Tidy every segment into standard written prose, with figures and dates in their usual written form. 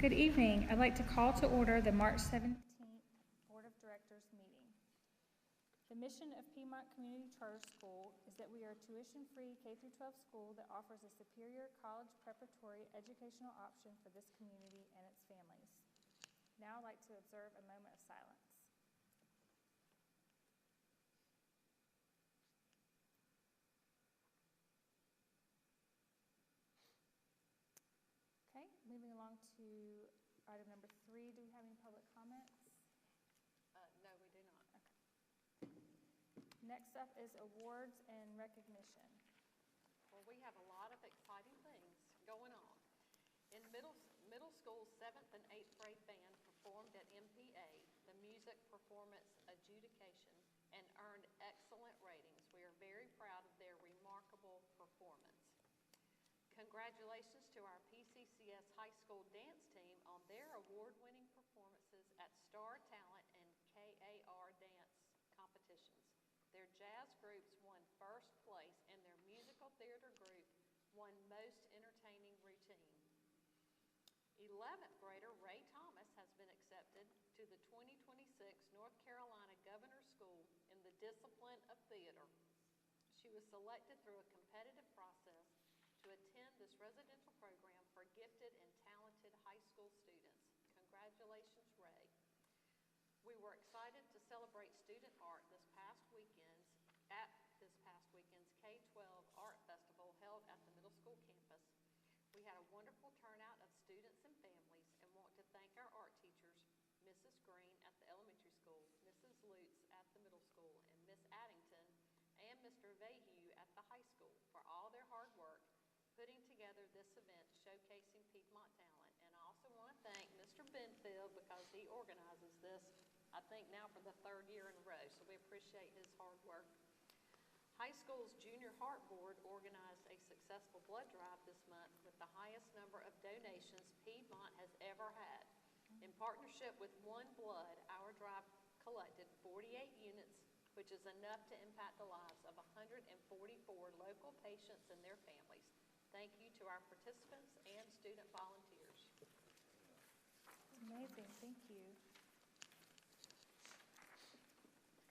Good evening. I'd like to call to order the March 17th Board of Directors meeting. The mission of Piedmont Community Charter School is that we are a tuition-free K-12 school that offers a superior college preparatory educational option for this community and its families. Now I'd like to observe a moment of silence. Okay, moving along to item number 3. Do we have any public comments? No, we do not. Okay. Next up is awards and recognition. Well, we have a lot of exciting things going on. In middle school 7th and 8th grade band performed at MPA, the music performance adjudication, and earned excellent ratings. We are very proud of their remarkable performance. Congratulations to our PCCS high school dance team on their award-winning performances at Star Talent and KAR dance competitions. Their jazz groups won first place and their musical theater group won most entertaining routine. 11th grader Ray Thomas has been accepted to the 2026 North Carolina Governor's School in the discipline of theater. She was selected through a competitive process to attend this residential program for gifted and talented high school students. Congratulations, Ray. We were excited to celebrate student art at this past weekend's K-12 Art Festival held at the middle school campus. We had a wonderful turnout of students and families and want to thank our art teachers, Mrs. Green at the elementary school, Mrs. Lutz at the middle school, and Miss Addington and Mr. Vahue at the high school for all their hard work putting together this event showcasing Piedmont talent. And I also want to thank Mr. Benfield because he organizes this, I think now for the 3rd year in a row, so we appreciate his hard work. High school's Junior Heart Board organized a successful blood drive this month with the highest number of donations Piedmont has ever had. In partnership with One Blood, our drive collected 48 units, which is enough to impact the lives of 144 local patients and their families. Thank you to our participants and student volunteers. Amazing, thank you.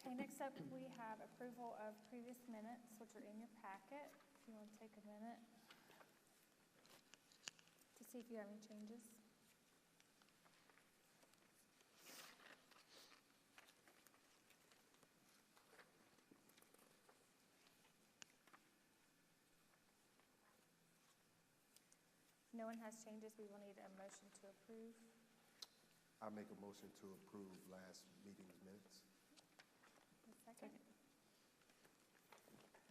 Okay, next up we have approval of previous minutes, which are in your packet. If you want to take a minute to see if you have any changes. If no one has changes, we will need a motion to approve. I make a motion to approve last meeting's minutes. A second.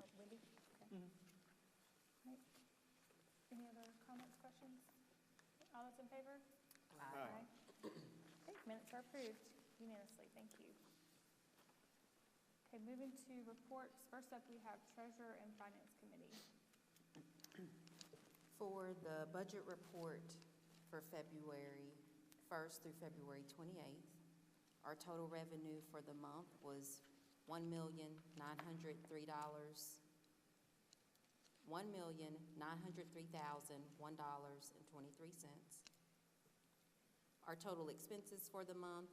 Oh, Wendy? Okay. Right. Any other comments, questions? All those in favor? Aye. Okay, minutes are approved unanimously. Thank you. Okay, moving to reports. First up, we have Treasurer and Finance Committee. For the budget report for February 1st through February 28th, our total revenue for the month was $1,903,001.23. Our total expenses for the month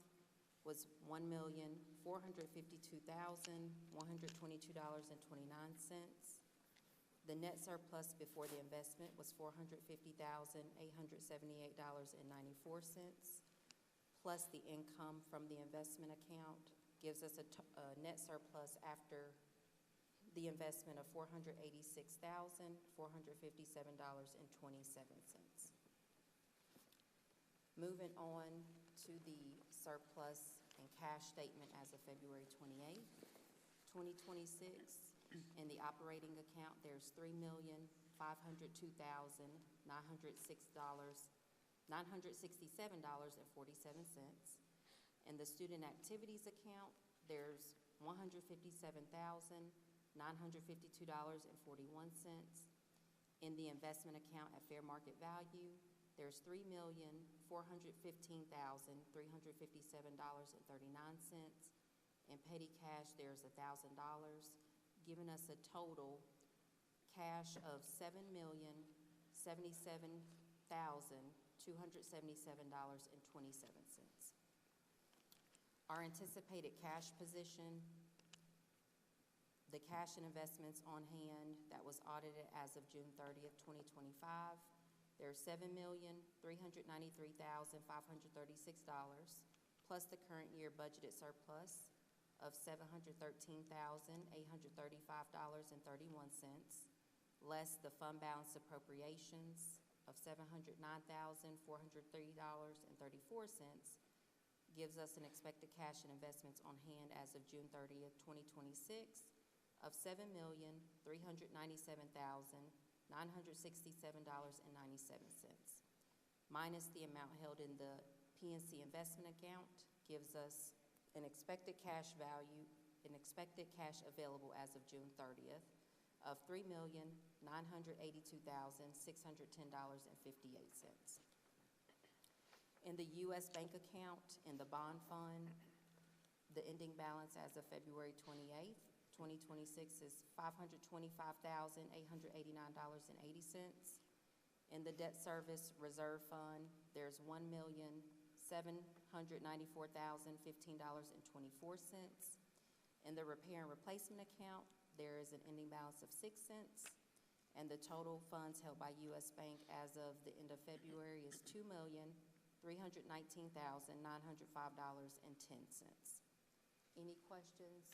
was $1,452,122.29. The net surplus before the investment was $450,878.94, plus the income from the investment account gives us a net surplus after the investment of $486,457.27. Moving on to the surplus and cash statement as of February 28th, 2026. In the operating account, there's $3,502,967.47. In the student activities account, there's $157,952.41. In the investment account at fair market value, there's $3,415,357.39. In petty cash, there's $1,000. Giving us a total cash of $7,077,200 $277.27. Our anticipated cash position, the cash and investments on hand that was audited as of June 30th, 2025, there's $7,393,536, plus the current year budgeted surplus of $713,835.31, less the fund balance appropriations of $709,430.34, gives us an expected cash and investments on hand as of June 30th, 2026 of $7,397,967.97. Minus the amount held in the PNC investment account gives us an expected cash value, an expected cash available as of June 30th of $3,982,610.58. In the U.S. bank account, in the bond fund, the ending balance as of February 28th, 2026 is $525,889.80. In the debt service reserve fund, there's $1,794,015.24. In the repair and replacement account, there is an ending balance of 6 cents. And the total funds held by U.S. Bank as of the end of February is $2,319,905.10. Any questions?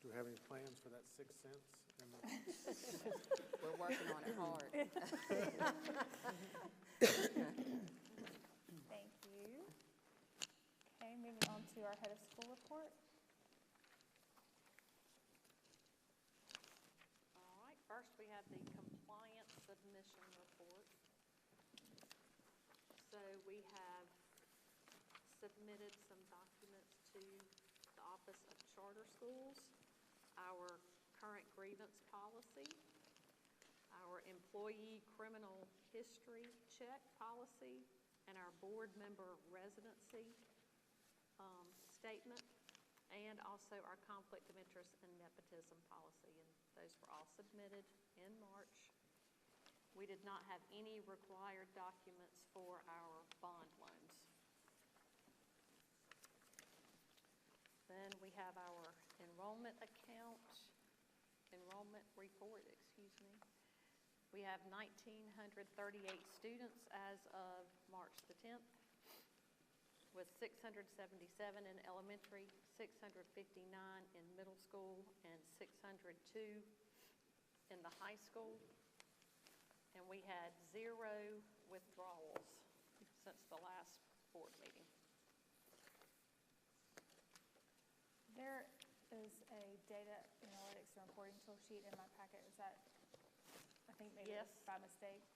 Do we have any plans for that 6 cents? We're working on it hard. Thank you. Okay, moving on to our head of school report. All right, first we have the compliance submission report. So we have submitted some documents to the Office of Charter Schools, our current grievance policy, our employee criminal history check policy, and our board member residency statement, and also our conflict of interest and nepotism policy. And those were all submitted in March. We did not have any required documents for our bond loans. Then we have our enrollment report, We have 1,938 students as of March the 10th, with 677 in elementary, 659 in middle school, and 602 in the high school. And we had 0 withdrawals since the last board meeting. There is a data analytics and reporting tool sheet in my packet. Is that, I think maybe Yes. it's by mistake.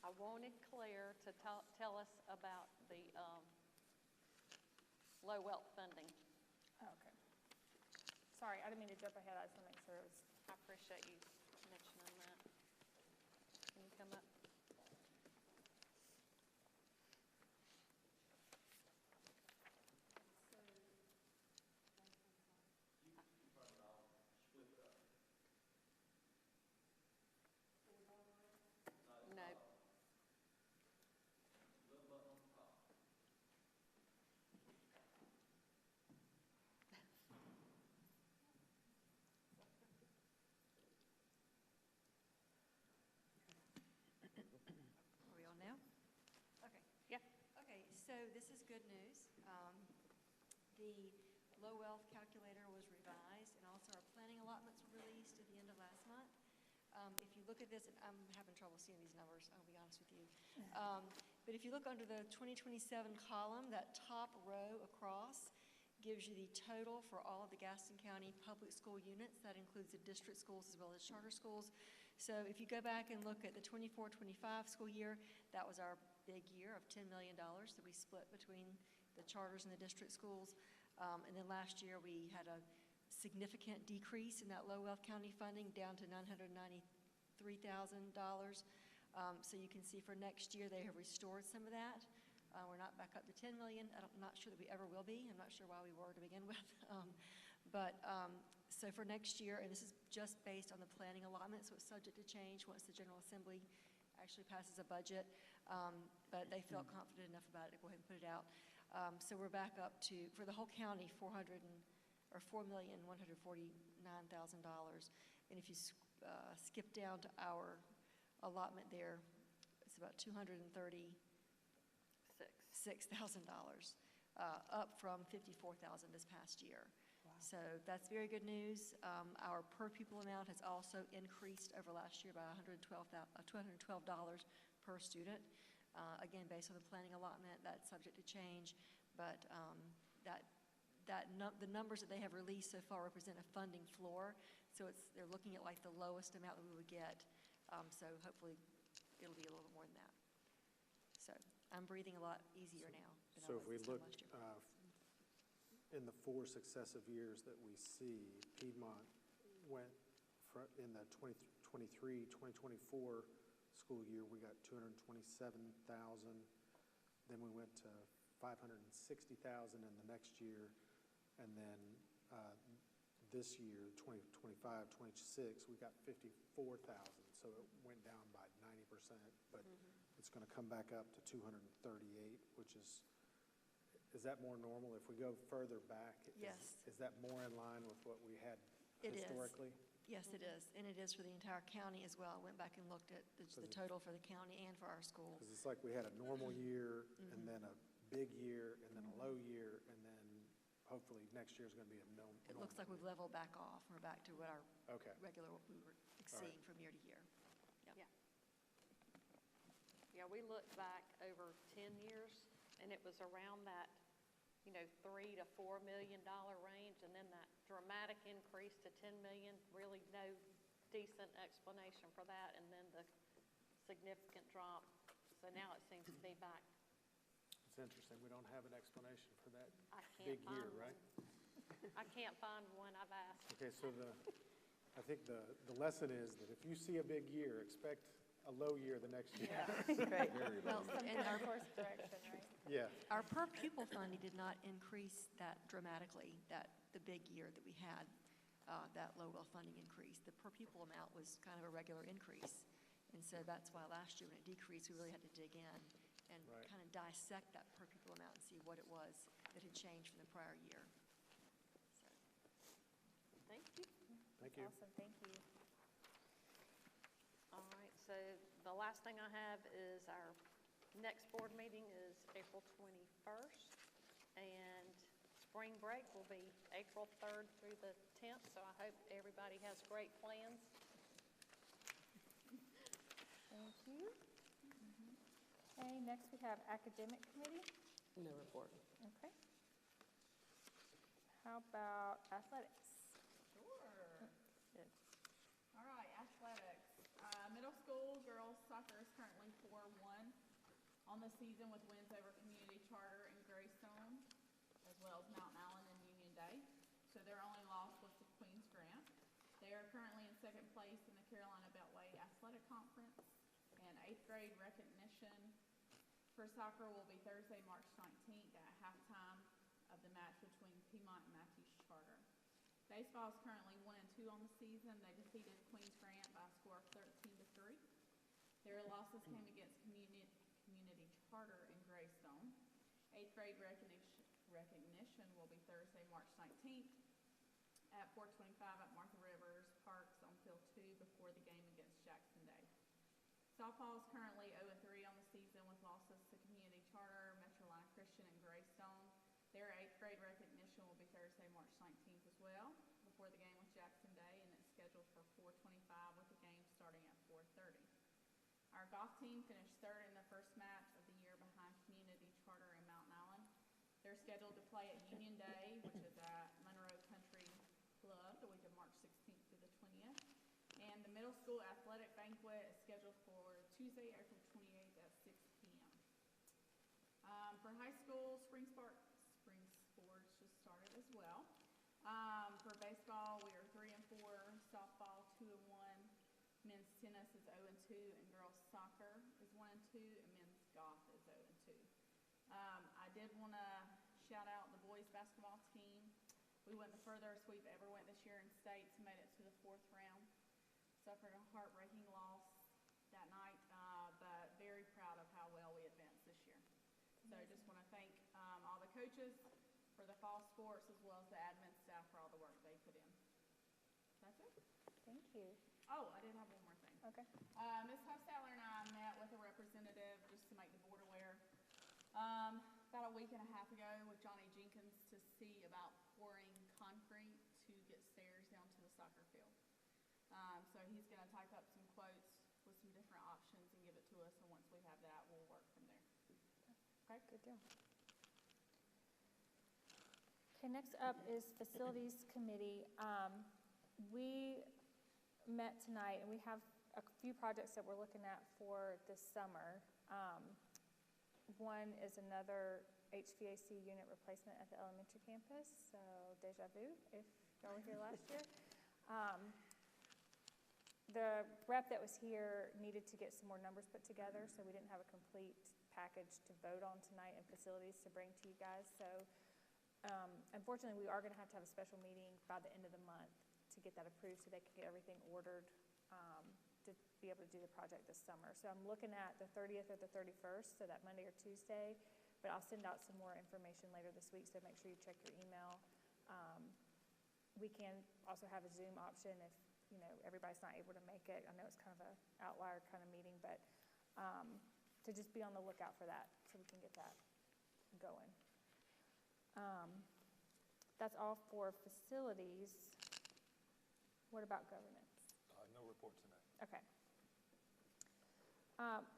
I wanted Claire to tell us about the low wealth funding. Oh, okay. Sorry, I didn't mean to jump ahead. I just want to make sure it was. I appreciate you mentioning that. Can you come up? No. Are we on now? Okay. Yeah. Okay, so this is good news. The low wealth calculator was revised, and also our planning allotments were released at the end of last month. If you look at this, and I'm having trouble seeing these numbers, I'll be honest with you. But if you look under the 2027 column, that top row across gives you the total for all of the Gaston County public school units. That includes the district schools as well as charter schools. So if you go back and look at the 24-25 school year, that was our big year of $10 million that we split between the charters and the district schools. And then last year we had a significant decrease in that low wealth county funding down to $993,000. So you can see for next year they have restored some of that. We're not back up to $10 million. I'm not sure that we ever will be. I'm not sure why we were to begin with. So for next year, and this is just based on the planning allotment, so it's subject to change once the General Assembly actually passes a budget. but they felt confident enough about it to go ahead and put it out. So we're back up to, for the whole county, $4,149,000. And if you skip down to our allotment there, it's about $236,000, up from $54,000 this past year. So that's very good news. Our per pupil amount has also increased over last year by $212 per student. Again, based on the planning allotment, that's subject to change, but the numbers that they have released so far represent a funding floor. So they're looking at like the lowest amount that we would get. So hopefully it'll be a little bit more than that. So I'm breathing a lot easier now than So I if we was this look time last year. in the 4 successive years that we see, Piedmont went in the 2023-2024 school year, we got 227,000. Then we went to 560,000 in the next year, and then this year, 2025-26, we got 54,000. So it went down by 90%, but it's going to come back up to 238, which is that more normal? If we go further back, Yes. is that more in line with what we had It is. historically? Yes, it is, and it is for the entire county as well. I went back and looked at the total for the county and for our school. Because it's like we had a normal year, and then a big year, and then a low year, and then hopefully next year is going to be a normal. It looks like we've leveled back off. We're back to what our Okay. regular, what we were seeing from year to year. Yep. Yeah, we looked back over 10 years, and it was around that, $3 to $4 million range, and then that dramatic increase to 10 million, really no decent explanation for that, and then the significant drop. So now it seems to be back. It's interesting. We don't have an explanation for that I big can't year, find right? one. I can't find one. I've asked. Okay, so I think the lesson is that if you see a big year, expect a low year the next year. Right. Very Well, low. and our Course correction, right? Yeah. Our per pupil funding did not increase that dramatically, the big year that we had, that Lowell funding increase. The per pupil amount was kind of a regular increase. And so that's why last year when it decreased, we really had to dig in and Right. kind of dissect that per pupil amount and see what it was that had changed from the prior year. Thank you. Thank you. Awesome, thank you. All right, so the last thing I have is our next board meeting is April 21st, and spring break will be April 3rd through the 10th, so I hope everybody has great plans. Thank you. Okay, next we have academic committee. No report. Okay. How about athletics? Sure. Good. All right, athletics. Middle school girls soccer is currently 4-1 on the season with wins over Community Charter and Greystone, as well as Mountain Allen and Union Day. So their only loss was to Queens Grant. They are currently in second place in the Carolina Beltway Athletic Conference. And 8th grade recognition for soccer will be Thursday, March 19th at halftime of the match between Piedmont and Matthews Charter. Baseball is currently 1-2 on the season. They defeated Queens Grant by a score of 13-3. Their losses came against Community Charter and Greystone. 8th grade recognition will be Thursday, March 19th at 4:25 at Martha Rivers Parks on field 2 before the game against Jackson Day. Softball is currently 0-3 on the season with losses to Community Charter, Metroline Christian, and Greystone. Their 8th grade recognition will be Thursday, March 19th as well, before the game with Jackson Day, and it's scheduled for 4:25 with the game starting at 4:30. Our golf team finished third in the first match of the year behind Community Charter and Mountain Allen. They're scheduled to play at Union Day, which is at Monroe Country Club, the week of March 16th through the 20th. And the middle school athletic banquet is scheduled for Tuesday, April 28th at 6 p.m. For high school, spring sports just started as well. For baseball, we are 3-4, softball 2-1, men's tennis is 0-2, and girls soccer is 1-2, and men's golf is 0-2. I did want to shout out the boys basketball team. We went the furthest we've ever went this year in states, made it to the 4th round. Suffered a heartbreaking loss that night, but very proud of how well coaches for the fall sports, as well as the admin staff for all the work they put in. That's it. Thank you. Oh, I did have one more thing. Okay. Ms. Hostetler and I met with a representative, just to make the board aware, about a week and a half ago with Johnny Jenkins to see about pouring concrete to get stairs down to the soccer field. So he's gonna type up some quotes with some different options and give it to us, and once we have that, we'll work from there. Okay? Good deal. Okay, next up is Facilities Committee. We met tonight, and we have a few projects that we're looking at for this summer. One is another HVAC unit replacement at the elementary campus, so deja vu if y'all were here last year. The rep that was here needed to get some more numbers put together, so we didn't have a complete package to vote on tonight and facilities to bring to you guys. So unfortunately, we are going to have a special meeting by the end of the month to get that approved so they can get everything ordered to be able to do the project this summer. So I'm looking at the 30th or the 31st, so that Monday or Tuesday, but I'll send out some more information later this week, so make sure you check your email. We can also have a Zoom option if, everybody's not able to make it. I know it's kind of an outlier kind of meeting, but to just be on the lookout for that so we can get that going. That's all for facilities. What about governance? No report tonight. Okay.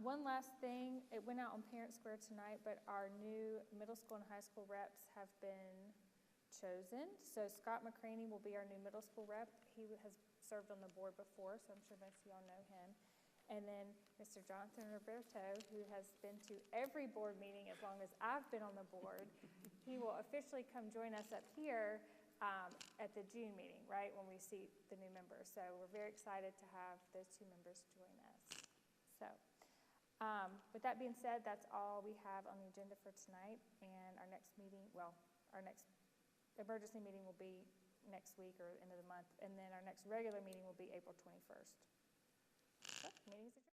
One last thing, it went out on Parent Square tonight, but our new middle school and high school reps have been chosen. So Scott McCraney will be our new middle school rep. He has served on the board before, so I'm sure most of y'all know him. And then Mr. Jonathan Roberto, who has been to every board meeting as long as I've been on the board, he will officially come join us up here at the June meeting, right, when we seat the new members. So we're very excited to have those two members join us. So with that being said, that's all we have on the agenda for tonight. And our next meeting, our next emergency meeting will be next week or end of the month. And then our next regular meeting will be April 21st. So, meeting is adjourned.